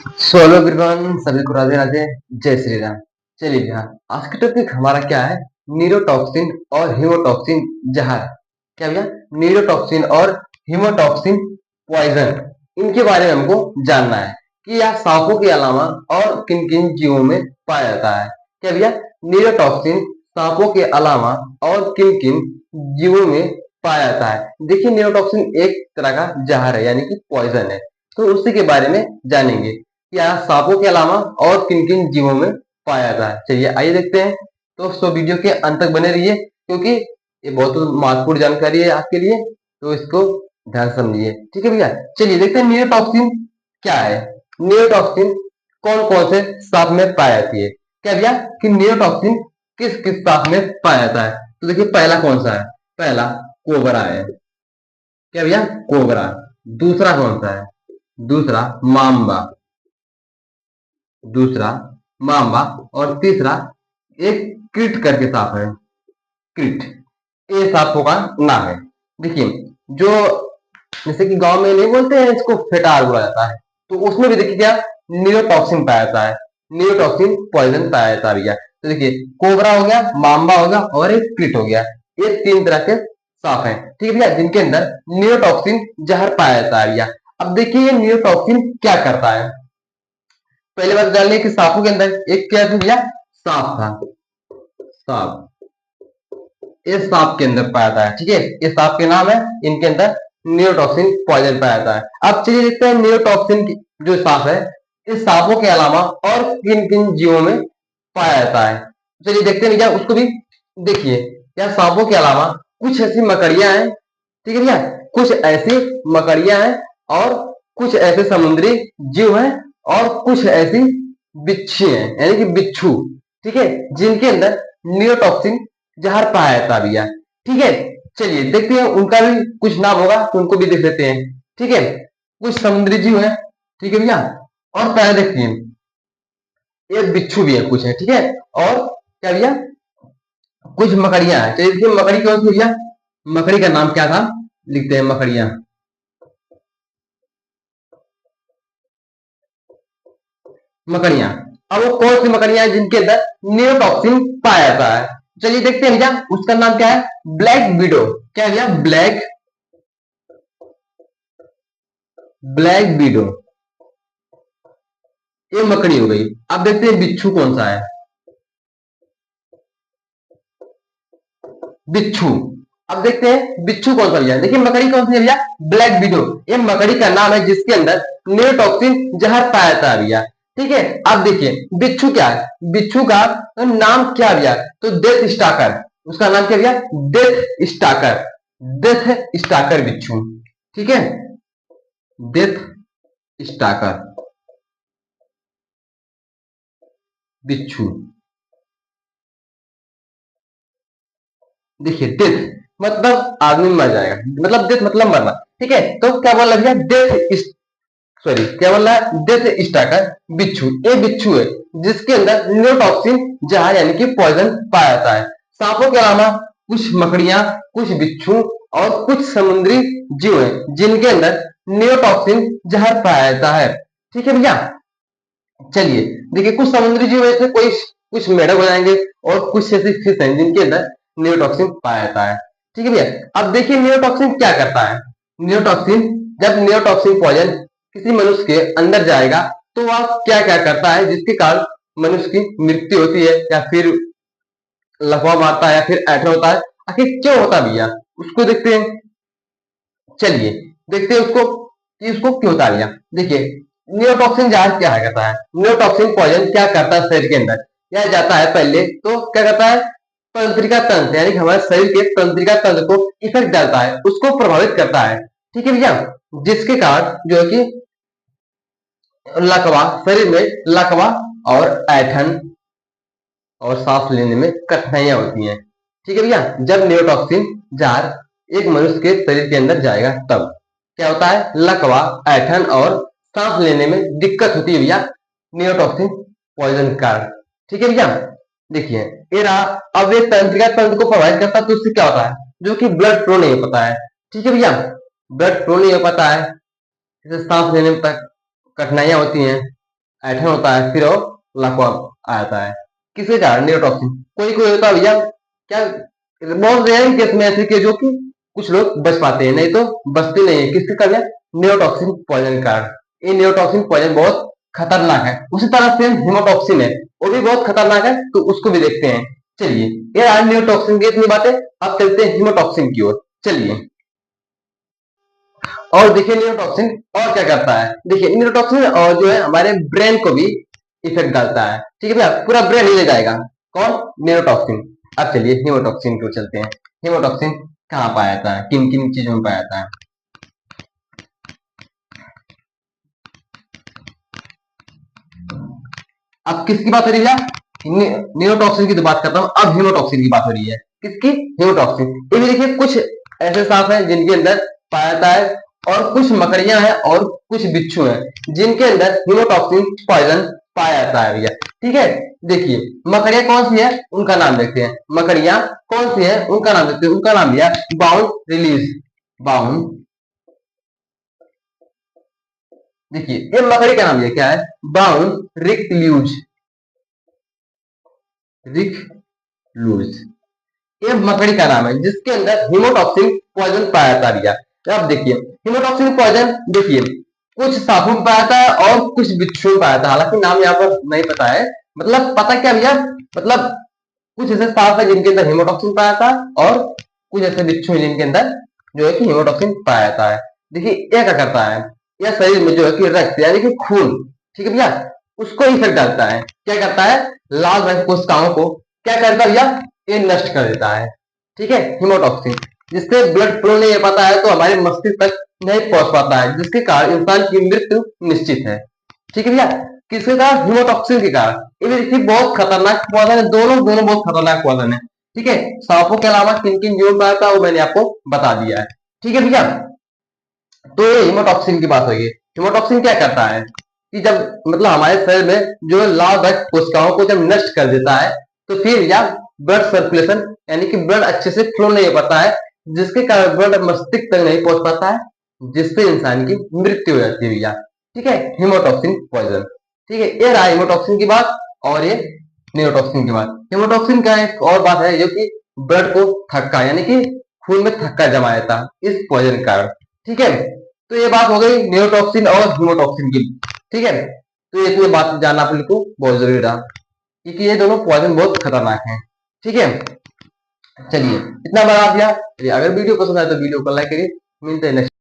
Solo everyone, सभी को राधे राधे, जय श्री राम। चलिए भैया, आज का टॉपिक हमारा क्या है? न्यूरोटॉक्सिन और हीमोटॉक्सिन जहर। क्या भैया? न्यूरोटॉक्सिन और हीमोटॉक्सिन पॉइजन, इनके बारे में हमको जानना है कि यह सांपों के अलावा और किन किन जीवों में पाया जाता है। क्या भैया? न्यूरोटॉक्सिन सांपों के अलावा और किन किन जीवों में पाया जाता है। देखिए, न्यूरोटॉक्सिन एक तरह का जहर है, यानी कि पॉइजन है। तो उसी के बारे में जानेंगे, क्या सांपों के अलावा और किन किन जीवों में पाया जाता है। चलिए आइए देखते हैं। तो वीडियो के अंत तक बने रहिए, क्योंकि ये बहुत महत्वपूर्ण जानकारी है आपके लिए, तो इसको ध्यान समझिए। ठीक है भैया, चलिए देखते हैं न्यूरोटॉक्सिन क्या है। न्यूरोटॉक्सिन कौन कौन से सांप में पाया जाती है। क्या भैया कि न्यूरोटॉक्सिन किस किस सांप में पाया जाता है। तो देखिए, पहला कौन सा है? पहला कोबरा है। क्या भैया? कोबरा। दूसरा कौन सा है? दूसरा माम्बा। दूसरा मामा। और तीसरा एक क्रिट करके सांप है, क्रिट। ये सांपों का नाम है। देखिए, जो जैसे कि गांव में नहीं बोलते हैं इसको फेटार बोला जाता है, तो उसमें भी देखिए क्या न्यूरोटॉक्सिन पाया जाता है। न्यूरोटॉक्सिन पॉइजन पाया जाता है भैया। तो देखिए, कोबरा हो गया, माम्बा हो गया और एक क्रिट हो गया। ये तीन तरह के सांप हैं, ठीक है भैया, जिनके अंदर न्यूरोटॉक्सिन जहर पाया जाता है भैया। अब देखिए, ये न्यूरोटॉक्सिन क्या करता है। पहले बात जान लिया कि सांपों के अंदर एक क्या था भैया? सांप था। सांप, इस सांप के अंदर पाया जाता है। ठीक है, ये सांप के नाम है, इनके अंदर न्यूरोटॉक्सिन पॉइजन पाया जाता है। अब चलिए देखते हैं न्यूरोटॉक्सिन जो सांप है, इस सांपों के अलावा और किन किन जीवों में पाया जाता है। चलिए देखते हैं भैया, उसको भी देखिए। क्या सांपों के अलावा कुछ ऐसी मकड़ियां हैं, ठीक है भैया, कुछ ऐसी मकड़ियां हैं और कुछ ऐसे समुद्री जीव हैं और कुछ ऐसी बिच्छी हैं, यानी कि बिच्छू, ठीक है, जिनके अंदर न्यूरोटॉक्सिन जहर पाया जाता भैया। ठीक है, चलिए देखते हैं, उनका भी कुछ नाम होगा तो उनको भी देख लेते हैं। ठीक है, कुछ समुद्री जीव है, ठीक है भैया, और पहले देखिए ये बिच्छू भी है, कुछ है, ठीक है, और क्या भैया, कुछ मकड़ियां हैं। चलिए देखिए, मकड़ी कौन सी भैया? मकड़ी का नाम क्या था, लिखते हैं मकड़ियां। मकड़ियां, अब वो कौन सी मकड़ियां हैं जिनके अंदर न्यूरोटॉक्सिन पाया जाता है। चलिए देखते हैं भैया, उसका नाम क्या है? Black window. क्या है भैया? ब्लैक, ब्लैक विडो, ये मकड़ी हो गई। अब देखते हैं बिच्छू कौन सा है। बिच्छू, अब देखते हैं बिच्छू कौन सा भैया। देखिए, मकड़ी कौन सी है भैया? Black window. ये मकड़ी का नाम है जिसके अंदर न्यूरोटॉक्सिन जहर पाया जाता है भैया। ठीक है, अब देखिए बिच्छू क्या है। बिच्छू का नाम क्या भैया? तो डेथ स्टाकर। उसका नाम क्या भैया? Death Stacker. डेथ स्टाकर बिच्छू, ठीक है, डेथ स्टाकर बिच्छू। देखिए, डेथ मतलब आदमी मर जाएगा, मतलब डेथ मतलब मरना। ठीक है, तो क्या बोला भैया? डेथ, सॉरी, क्या बोल रहा है? डेथ स्टाकर बिच्छू। ये बिच्छू है जिसके अंदर न्यूरोटॉक्सिन जहर यानी कि पॉइजन पाया जाता है। सांपों के अलावा कुछ मकड़ियां, कुछ बिच्छू और कुछ समुद्री जीव हैं जिनके अंदर न्यूरोटॉक्सिन जहर पाया जाता है। ठीक है भैया, चलिए देखिए, कुछ समुद्री जीव ऐसे कोई कुछ मेढक हो जाएंगे और कुछ ऐसे फिश हैं जिनके अंदर न्यूरोटॉक्सिन पाया जाता है। ठीक है भैया, अब देखिए न्यूरोटॉक्सिन क्या करता है। न्यूरोटॉक्सिन, जब न्यूरोटॉक्सिन पॉइजन किसी मनुष्य के अंदर जाएगा तो वह क्या क्या करता है जिसके कारण मनुष्य की मृत्यु होती है, या फिर लकवा मारता है, या फिर ऐठन होता है। आखिर क्यों होता है भैया, उसको देखते हैं। चलिए देखते हैं उसको कि उसको क्यों होता है भैया। देखिए, न्यूरोटॉक्सिन जहर क्या है करता है। न्यूरोटॉक्सिन पॉइजन क्या करता है शरीर के अंदर? यह जाता है पहले तो क्या करता है, तंत्रिका तंत्र, यानी कि हमारे शरीर के तंत्रिका तंत्र को इफेक्ट डालता है, उसको प्रभावित करता है। ठीक है भैया, जिसके कारण जो है कि लकवा, शरीर में लकवा और ऐठन और सांस लेने में कठिनाइयां होती हैं। ठीक है भैया, जब न्यूरोटॉक्सिन जार एक मनुष्य के शरीर के अंदर जाएगा तब क्या होता है? लकवा, ऐठन और सांस लेने में दिक्कत होती है भैया, न्यूरोटॉक्सिन पॉइजन के कारण। ठीक है भैया, देखिए ये रहा। अब ये तंत्रिका तंत्र को प्रभावित करता है तो उससे क्या होता है, जो कि ब्लड फ्लो नहीं हो पाता है। ठीक है भैया, ब्लड फ्लो नहीं हो पाता है, जैसे सांस लेने में तक कठिनाइयां होती हैं। ऐठन होता है, फिर वो लाखवा आ जाता है। किसके कारण? न्यूरोटॉक्सिन। कोई कोई होता है भैया, क्या बहुत रेयर केस में ऐसे के जो कि कुछ लोग बच पाते हैं, नहीं तो बचते नहीं है। किसके कारण? न्यूरोटॉक्सिन पॉइजन के कारण। ये न्यूरोटॉक्सिन पॉइजन बहुत खतरनाक है। उसी तरह से हीमोटॉक्सिन है, वो भी बहुत खतरनाक है, तो उसको भी देखते हैं। चलिए, ये आज न्यूरोटॉक्सिन की इतनी बातें, अब चलते हैं हीमोटॉक्सिन की ओर। चलिए, और देखिए न्यूरोटॉक्सिन और क्या करता है। देखिए न्यूरोटॉक्सिन और जो है हमारे ब्रेन को भी इफेक्ट डालता है। ठीक है भैया, पूरा ब्रेन हिले जाएगा। कौन? न्यूरोटॉक्सिन। अब चलिए हीमोटॉक्सिन को चलते हैं। हीमोटॉक्सिन कहाँ पाया जाता है, किन किन चीजों में पाया जाता है? अब किसकी बात हो रही है भैया? न्यूरोटॉक्सिन की तो बात करता हूँ, अब हीमोटॉक्सिन की बात हो रही है। किसकी? हीमोटॉक्सिन। ये भी देखिए कुछ ऐसे सांप हैं जिनके अंदर पाया जाता है, और कुछ मकड़ियां हैं और कुछ बिच्छू हैं जिनके अंदर हीमोटॉक्सिन पॉइजन पाया जाता है भैया। ठीक है, देखिए मकड़ियां कौन सी है उनका नाम देखते हैं। मकड़ियां कौन सी है उनका नाम देखते हैं। उनका नाम भैया बाउंड रिलीज। बाउंड, देखिए ये मकड़ी का नाम ये क्या है? Bound recluse. रिक्लूज, ये मकड़ी का नाम है जिसके अंदर हीमोटॉक्सिन पॉइजन पाया जाता है भैया। तो आप देखिए हीमोटॉक्सिन पॉइजन, देखिए कुछ सांपों में पाया जाता है और कुछ बिच्छू में पाया जाता है। हालांकि नाम यहाँ पर नहीं पता है, मतलब पता क्या भैया, मतलब कुछ ऐसे सांप है जिनके अंदर हीमोटॉक्सिन पाया जाता है, और कुछ ऐसे बिच्छू हैं जिनके अंदर जो है कि हीमोटॉक्सिन पाया जाता है। देखिए ये क्या करता है, यह शरीर में जो है कि रक्त यानी कि खून, ठीक है भैया, उसको इफेक्ट डालता है। क्या करता है? लाल रंग कोशिकाओं को क्या करता है भैया? ये नष्ट कर देता है। ठीक है, हीमोटॉक्सिन, जिससे ब्लड फ्लो नहीं हो पाता है तो हमारे मस्तिष्क तक नहीं पहुंच पाता है, जिसके कारण इंसान की मृत्यु निश्चित है। ठीक है भैया, किसके कारण? हीमोटॉक्सिन के कारण। ये भी देखिए बहुत खतरनाक पौधा है, दोनों दोनों बहुत खतरनाक पौधा है। ठीक है, सांपों के अलावा किन किन जीवों में आता है वो मैंने आपको बता दिया है। ठीक है भैया, तो ये हीमोटॉक्सिन की बात होगी। हीमोटॉक्सिन क्या करता है कि जब मतलब हमारे शरीर में जो लाल रक्त कोशिकाओं को जब नष्ट कर देता है, तो फिर या ब्लड सर्कुलेशन यानी कि ब्लड अच्छे से फ्लो नहीं हो पाता है, जिसके कारण ब्लड मस्तिष्क तक नहीं पहुंच पाता है, जिससे इंसान की मृत्यु हो जाती है भैया। ठीक है, हीमोटॉक्सिन पॉइजन। ठीक है, ये रहा हीमोटॉक्सिन की बात, और ये न्यूरोटॉक्सिन की बात। हीमोटॉक्सिन का एक और बात है जो कि ब्लड को थक्का यानी कि खून में थक्का जमा देता है इस पॉइजन के कारण। ठीक है, तो ये बात हो गई न्यूरोटॉक्सिन और हीमोटॉक्सिन की। ठीक है, तो ये बात जानना अपने को बहुत जरूरी रहा, क्योंकि ये दोनों पॉइजन बहुत खतरनाक हैं। ठीक है, चलिए इतना बता दिया। अगर वीडियो पसंद आए तो वीडियो को लाइक करिए। मिलते हैं नेक्स्ट